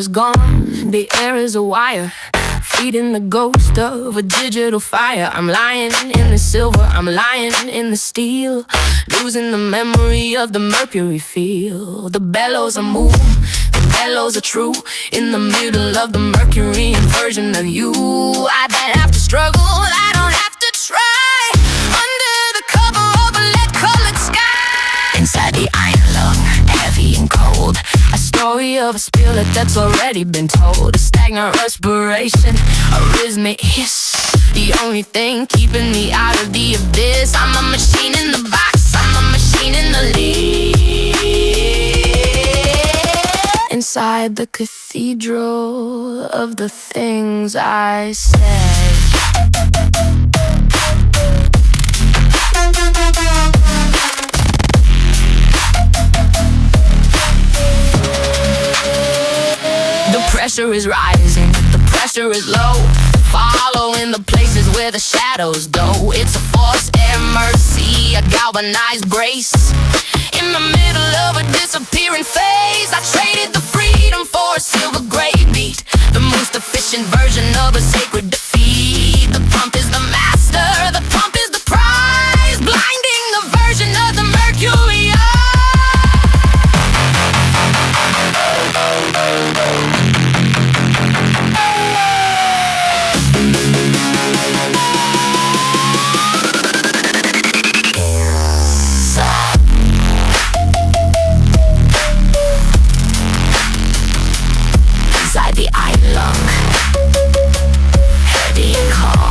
is gone, the air is a wire, feeding the ghost of a digital fire. I'm lying in the silver, I'm lying in the steel, losing the memory of the mercury field. The bellows are moved, the bellows are true, in the middle of the mercury inversion of you. I don't have to struggle, I don't have to try, under the cover of a lead-colored sky. Inside the iron lung, heavy and cold, a story of a spirit that's already been told. A stagnant respiration, a rhythmic hiss, the only thing keeping me out of the abyss. I'm a machine in the box, I'm a machine in the lid, inside the cathedral of the things I said. The pressure is rising, the pressure is low, following the places where the shadows go. It's a forced air mercy, a galvanized brace, in the middle of a disappearing phase. I traded the freedom for a silver gray beat, the most efficient version of a sacred defeat. The pump is the master, the pump is the prize, blinding the version of the mercury. Inside the iron lung, heavy and cold,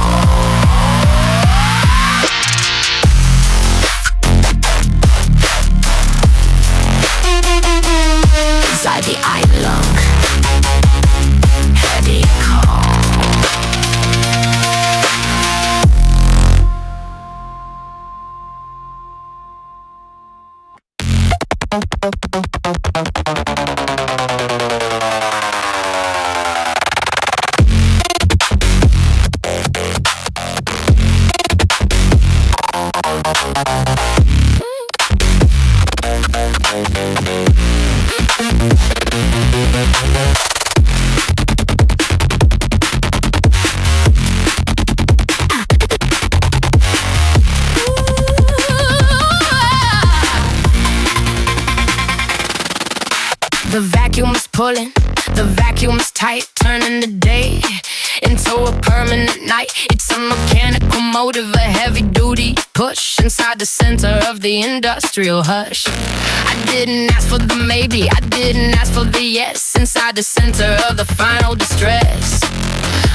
inside the iron lung, heavy and cold. The vacuum is pulling, the vacuum is tight, turning the day into a permanent night. It's a mechanical motive, a heavy-duty push inside the center of the industrial hush. I didn't ask for the maybe, I didn't ask for the yes, inside the center of the final distress.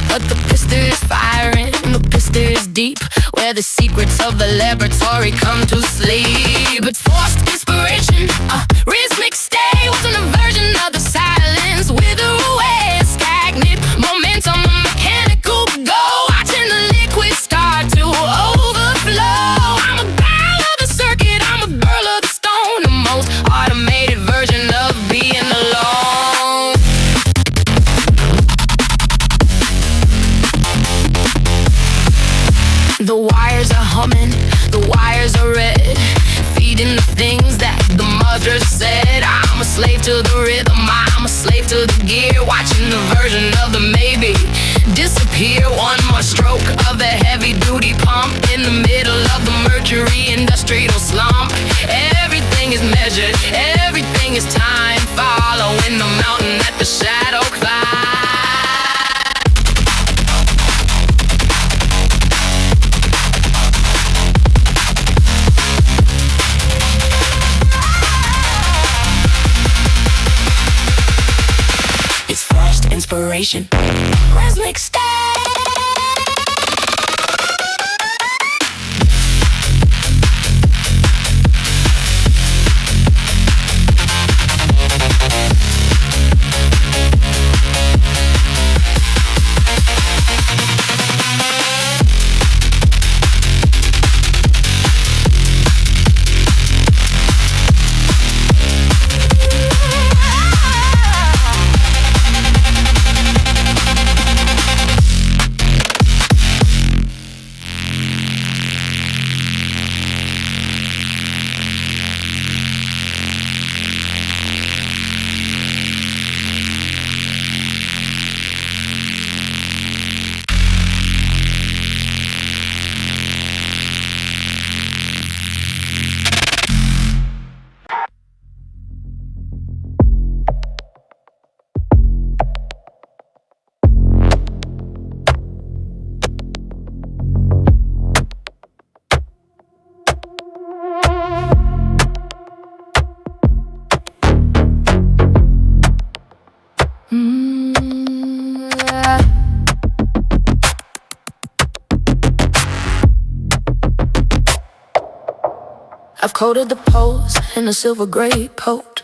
But the pistol is firing, the pistol is deep, where the secrets of the laboratory come to sleep. But forced inspiration, a rhythmic stay, wasn't a version of the silence. Wither away, a stagnant momentum, a mechanical go, watching the liquid start to overflow. I'm a girl of the circuit, I'm a girl of the stone, the most automated version of being alone. The wires are humming, the wires are red, feeding the things that the mother said. I'm a slave to the rhythm, I'm a slave to the gear, watching the version of the maybe disappear. One more stroke of the heavy-duty pump, in the middle of the mercury industrial slump. Everything is measured, everything is time, following the mountain that the shadow climbs. Inspiration, rhythmic stay. I've coated the poles in a silver gray coat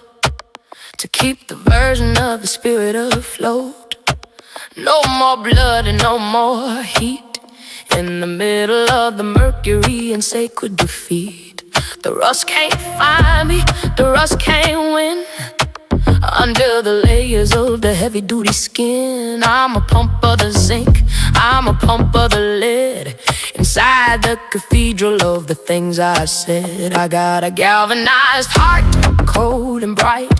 to keep the version of the spirit afloat. No more blood and no more heat in the middle of the mercury and sacred defeat. The rust can't find me, the rust can't win. Under the layers of the heavy-duty skin, I'm a pump of the zinc, I'm a pump of the lead. Inside the cathedral of the things I said, I got a galvanized heart, cold and bright,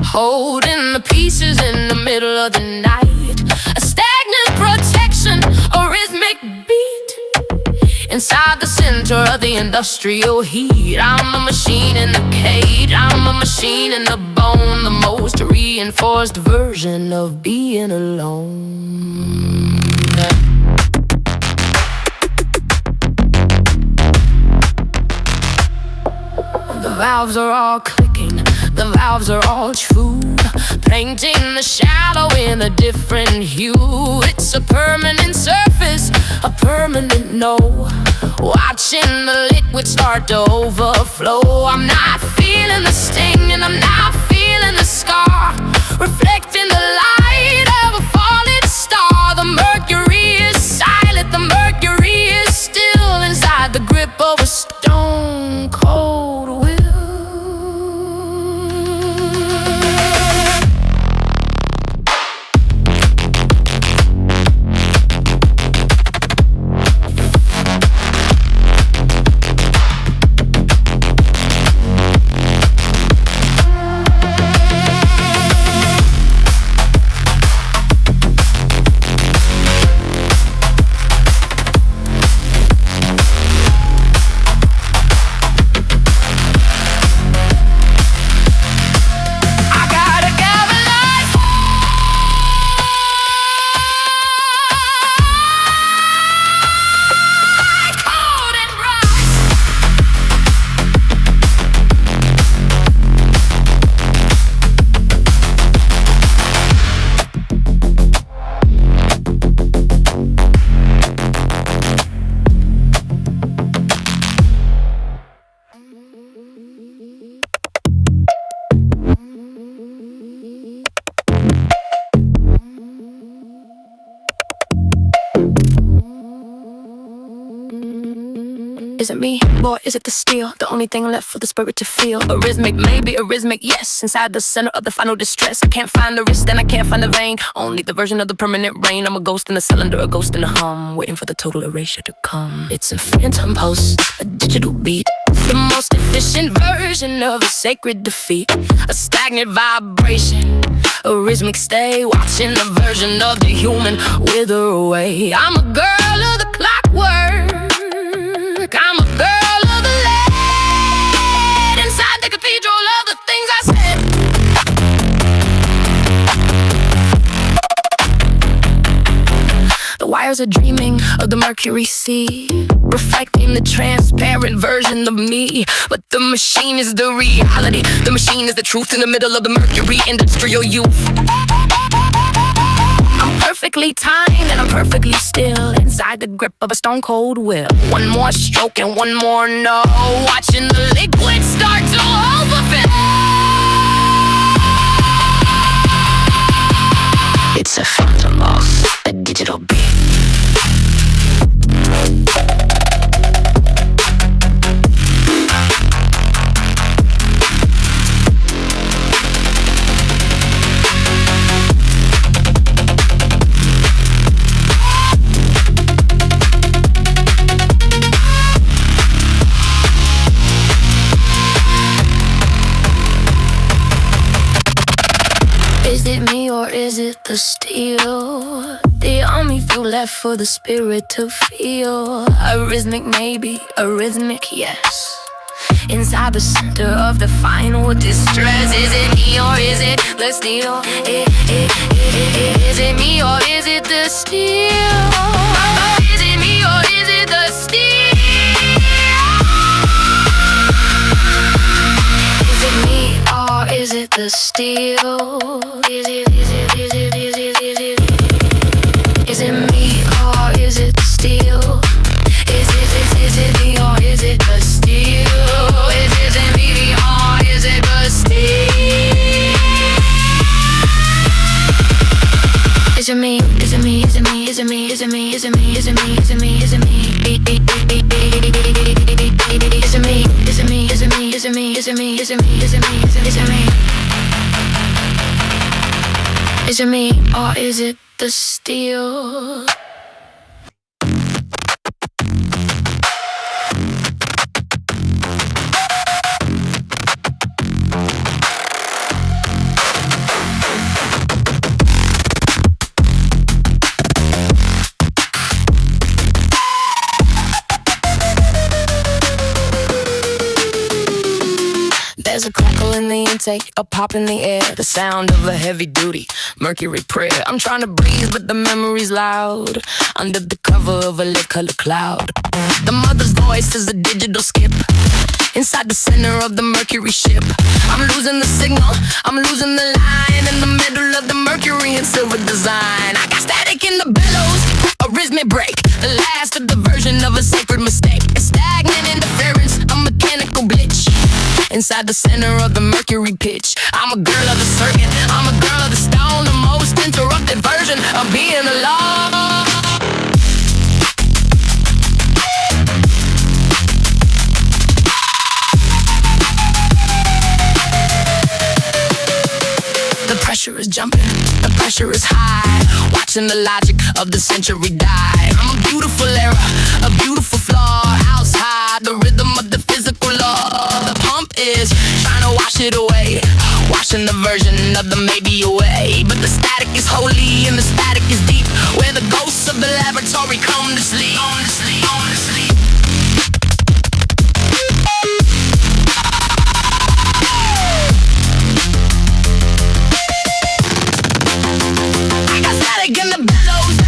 holding the pieces in the middle of the night. A stagnant protection, a rhythmic beat inside the center of the industrial heat. I'm a machine in the cage, I'm a machine in the bone, the most reinforced version of being alone. The valves are all clicking, the valves are all true, painting the shadow in a different hue. It's a permanent surface, a permanent no, watching the liquid start to overflow. I'm not feeling the sting and I'm not feeling the scar, reflecting the light of a falling star. The mercury is silent, the mercury is still inside the grip of a stone cold will. Is it me, or is it the steel? The only thing left for the spirit to feel. A rhythmic, maybe a rhythmic, yes. Inside the center of the final distress, I can't find the wrist and I can't find the vein. Only the version of the permanent rain. I'm a ghost in the cylinder, a ghost in the hum, waiting for the total erasure to come. It's a phantom pulse, a digital beat, the most efficient version of a sacred defeat. A stagnant vibration, a rhythmic stay, watching the version of the human wither away. I'm a girl of the clockwork, I'm a girl of the lead, inside the cathedral of the things I said. The wires are dreaming of the mercury sea, reflecting the transparent version of me. But the machine is the reality, the machine is the truth in the middle of the mercury industrial youth. I'm perfectly timed and I'm perfectly still, inside the grip of a stone cold will. One more stroke and one more no, watching the liquid start to overfill. It's a phantom loss, a digital beat. Is it me or is it the steel? The only fuel left for the spirit to feel. A rhythmic maybe, a rhythmic yes, inside the center of the final distress. Is it me or is it the steel? Is it me or is it the steel? Is it me or is it the steel? Is it me or is it the steel? Is it me or is it the steel? Is it me or is it the steel? it me? Is it me? Is it me? Is it me? Is it me? Is it me? Is it me? Is it me? Is it me? Is it me? Is it me? Is it me? Or is it the steel? There's a crackle in the intake, a pop in the air, the sound of a heavy-duty mercury prayer. I'm trying to breathe, but the memory's loud under the cover of a lit-colored cloud. The mother's voice is a digital skip inside the center of the mercury ship. I'm losing the signal, I'm losing the line in the middle of the mercury and silver design. I got static in the bellows, a rhythmic break, the last of the version of a sacred mistake. A stagnant interference, a mechanical glitch inside the center of the mercury pitch. I'm a girl of the circuit, I'm a girl of the stone, the most interrupted version of being alone. The pressure is jumping, the pressure is high, watching the logic of the century die. I'm a beautiful error, a beautiful flaw, outside the rhythm of the physical law. The pump is trying to wash it away, washing the version of the maybe away. But the static is holy and the static is deep, where the ghosts of the laboratory come to sleep. In the bellows,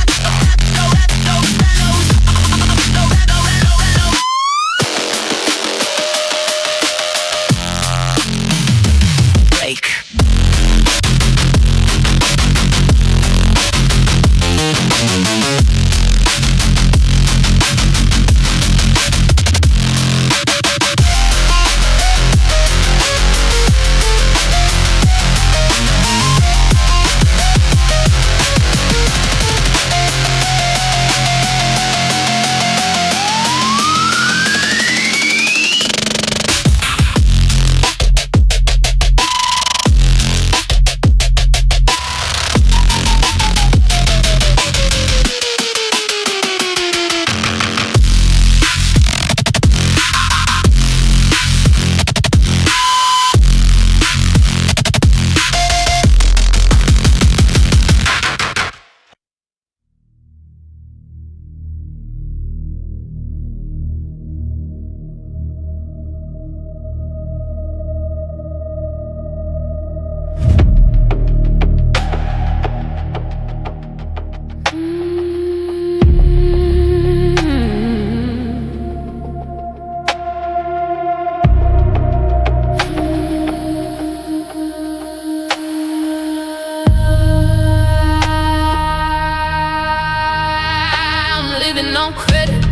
break. On credit,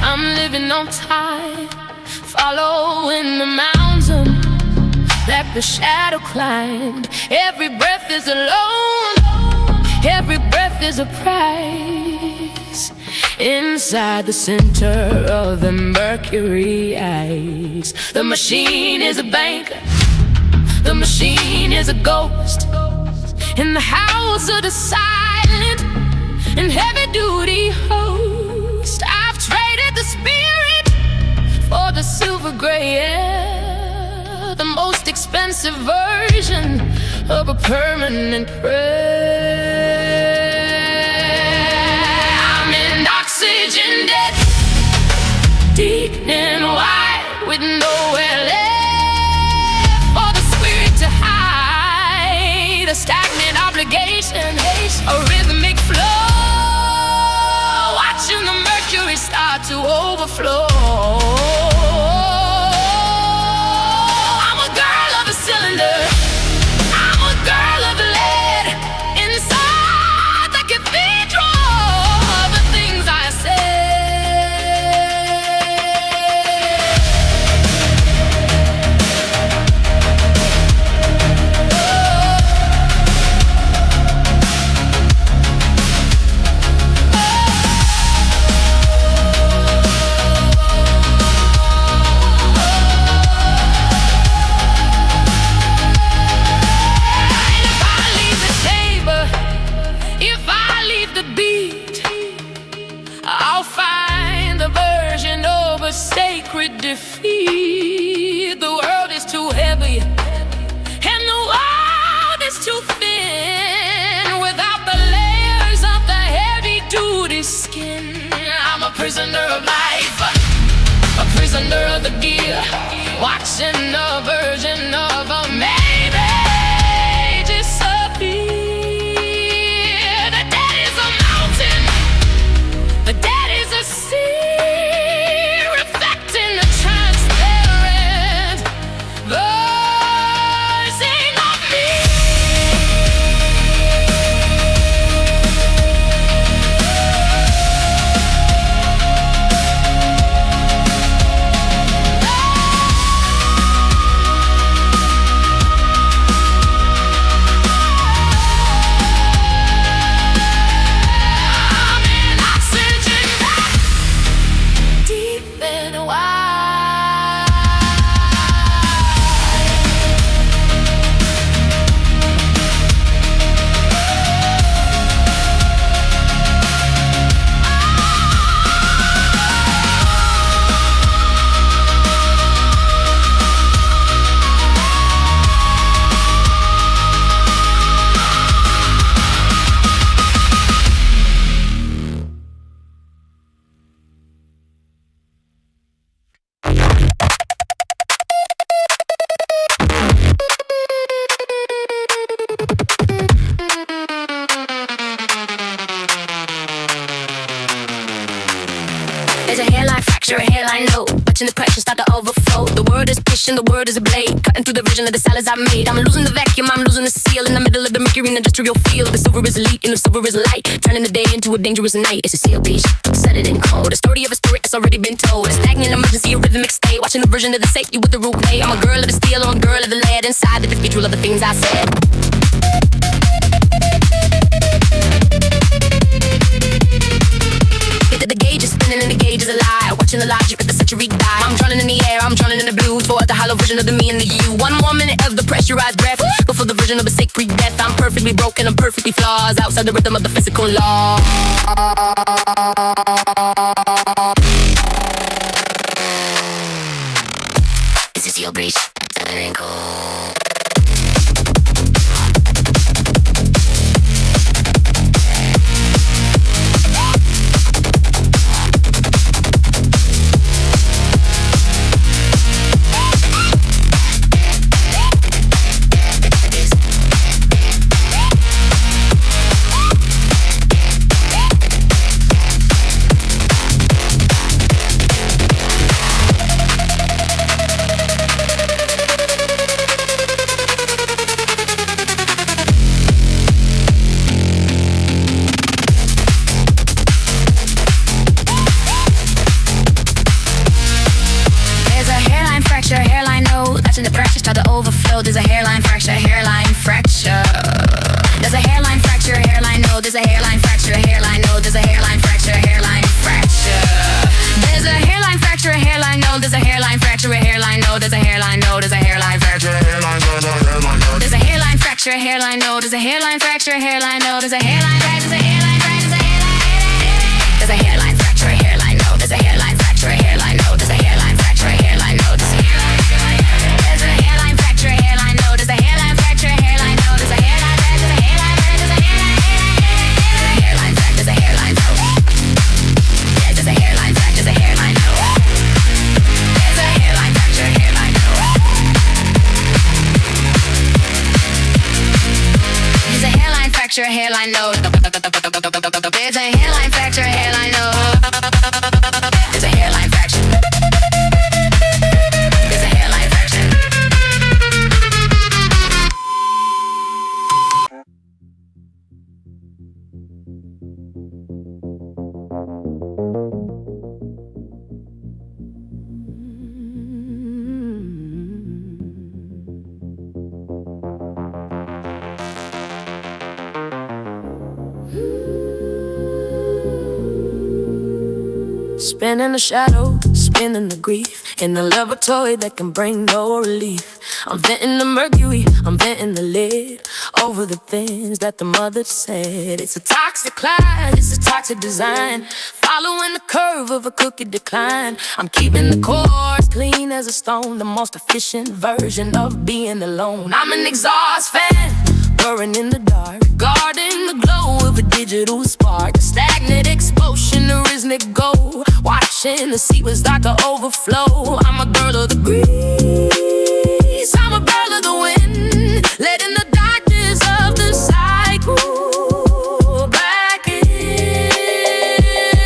I'm living on time, following the mountain that the shadow climbed. Every breath is alone, every breath is a prize. Inside the center of the mercury ice, the machine is a banker, the machine is a ghost in the house of the silent and heavy-duty host. I've traded the spirit for the silver gray air, the most expensive version of a permanent prayer. I'm in oxygen debt, deep and wide, with nowhere left for the spirit to hide. A stagnant obligation, a rhythmic flow, watching the mercury start to overflow. I'm a girl of a cylinder, I'm a girl of lead, inside the cathedral of the things I breathe. The world is too heavy, and the world is too thin without the layers of the heavy-duty skin. I'm a prisoner of life, a prisoner of the gear, watching a version of a maybe disappear. The dead is a mountain, the dead is a sea, reflecting the transparent version of me. There's a hairline fracture, a hairline low, watching the pressure start to overflow. The word is pushing, the word is a blade, cutting through the vision of the salads I made. I'm losing the vacuum, I'm losing the seal, in the middle of the mercury industrial field. The silver is elite and the silver is light, turning the day into a dangerous night. It's a seal beach, set it in cold. The story of a story that's already been told. A stagnant emergency, a rhythmic state, watching the version of the safety with the root play. I'm a girl of the steel, I'm a girl of the lead, inside the cathedral of the things I said. The gauge is spinning and the gauge is a lie, watching the logic of the century die. I'm drowning in the air, I'm drowning in the blues, for the hollow version of the me and the you. One more minute of the pressurized breath, go for the version of a sacred death. I'm perfectly broken, I'm perfectly flawed, outside the rhythm of the physical law. This is your breach, tethering cold. The pressure start to overflow. There's a hairline fracture, hairline fracture. There's a hairline fracture, hairline no. There's a hairline fracture, hairline no. There's a hairline fracture, hairline fracture. There's a hairline fracture, hairline no. There's a hairline fracture, hairline no. There's a hairline no. There's a hairline fracture, hairline no. There's a hairline fracture, hairline no. There's a hairline fracture, hairline no. There's a hairline fracture, there's a hairline fracture, there's a hairline fracture, hairline no. There's a hairline fracture, hairline no. There's a hairline fracture, hairline no. There's a hairline fracture, hairline no. There's a hairline fracture, hairline no. There's a hairline fracture, hairline no. There's a hairline fracture, there's a hairline no. Yeah, there's a hairline fracture, there's a hairline no. There's a hairline fracture, hairline no. There's a hairline fracture, hairline no. There's a hairline fracture, hairline no. There's a hairline fracture. There's a hairline fracture. Spinning the shadow, spinning the grief, in the laboratory that can bring no relief. I'm venting the mercury, I'm venting the lead over the things that the mother said. It's a toxic class, it's a toxic design, following the curve of a crooked decline. I'm keeping the course, clean as a stone, the most efficient version of being alone. I'm an exhaust fan, burning in the dark, guarding the glow of a digital spark. A stagnant explosion, a rhythmic go, watching the sea was like an overflow. I'm a girl of the breeze, I'm a girl of the wind, letting the darkness of the cycle back in.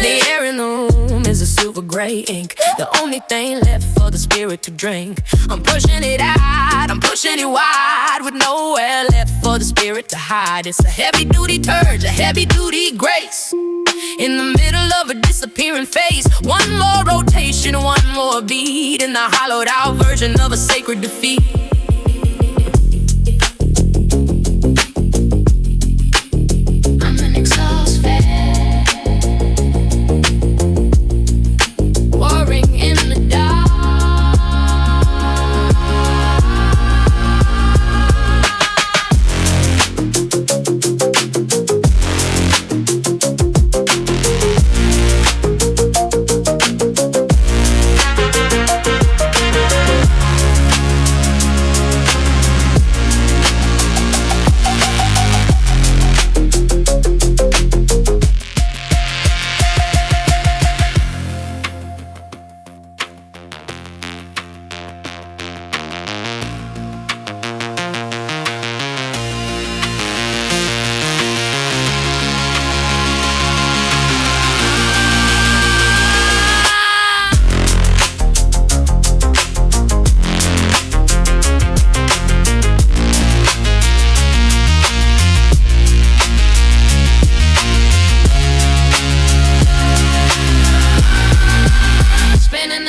The air in the room is a silver gray ink, the only thing left for the spirit to drink. I'm pushing it out, I'm pushing it wide, with nowhere left for the spirit to hide. It's a heavy duty dirge, a heavy duty grace, in the middle of a disappearing phase. One more rotation, one more beat, in the hollowed out version of a sacred defeat. I'm an exhaust fan, warring in the dark.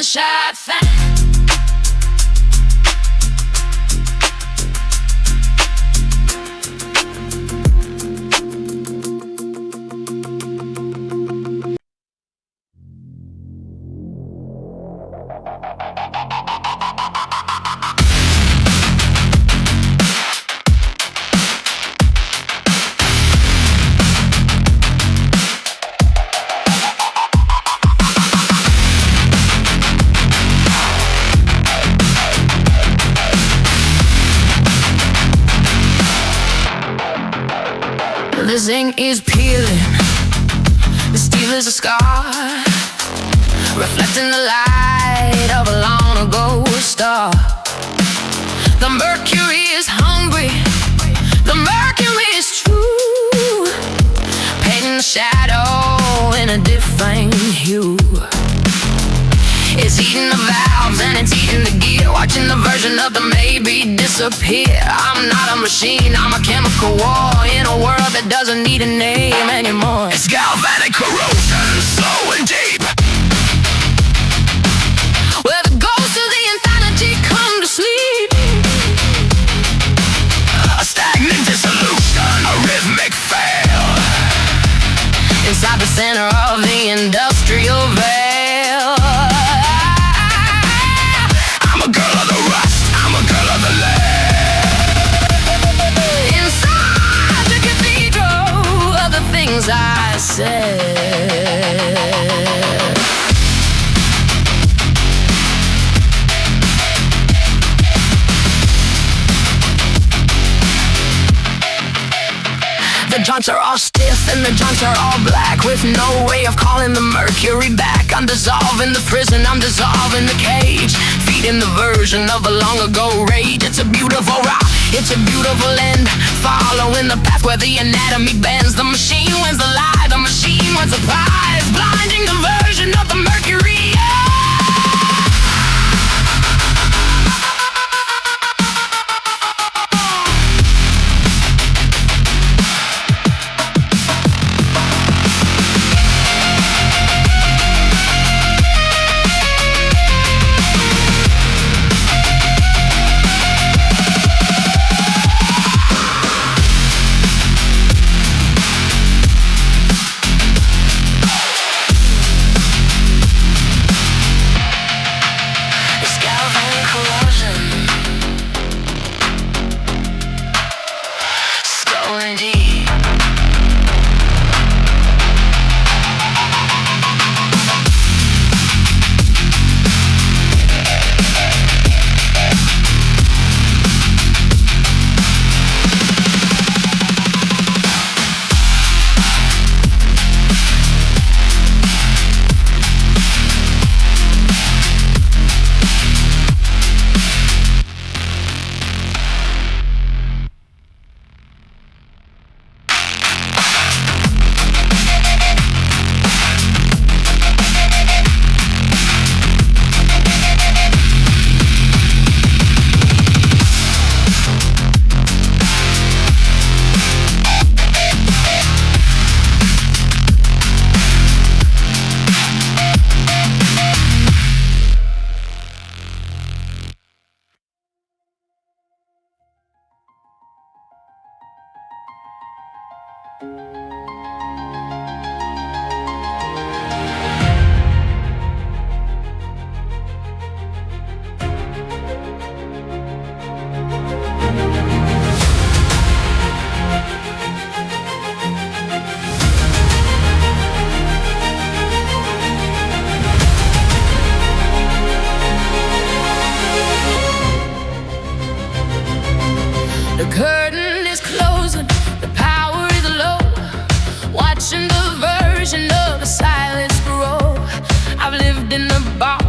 Shot fan. The zinc is peeling, the steel is a scar, reflecting the light of a long ago star. The mercury is hungry, the mercury is true, painting the shadow in a different hue. It's eating the valves and it's eating the gear, watching the version of the maybe disappear. I'm not a machine, I'm a chemical war, in a world that doesn't need a name anymore. It's galvanic corrosion, slow and deep, where the ghosts of the insanity come to sleep. A stagnant dissolution, a rhythmic fail, inside the center of the industrial veil. I'm a girl of the rust, I'm a girl of the land, inside the cathedral of the things I said. The joints are all stiff and the joints are all black, with no way of calling the mercury back. I'm dissolving the prison, I'm dissolving the cage, feeding the version of a long ago rage. It's a beautiful rock, it's a beautiful end, following the path where the anatomy bends. The machine wins the lie, the machine wins the prize, blinding the version of the mercury.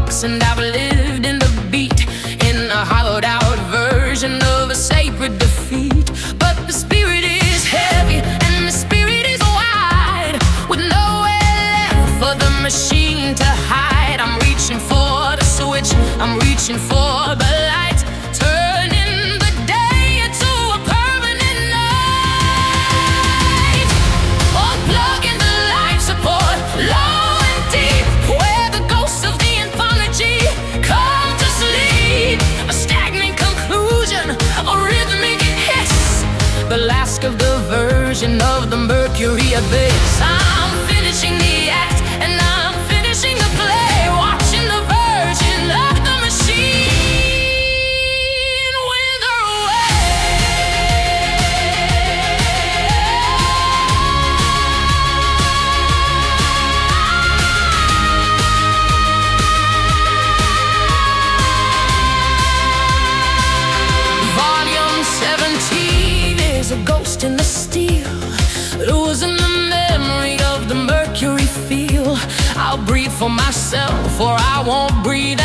box, and I've lived in the beat, in a hollowed out version of a sacred defeat. But the spirit is heavy and the spirit is wide, with nowhere left for the machine to hide. I'm reaching for the switch, I'm reaching for the light, turning the day into a permanent night. Unplugging the life support, low and deep, where the ghosts of the anthology come to sleep. A stagnant conclusion, a rhythmic hiss, the last of the version of the Mercury abyss. I'm finishing the act and I'm finishing the play, watching the version of the machine wither Volume 17 is a ghost in the steel, losing the memory of the mercury feel. I'll breathe for myself, or I won't breathe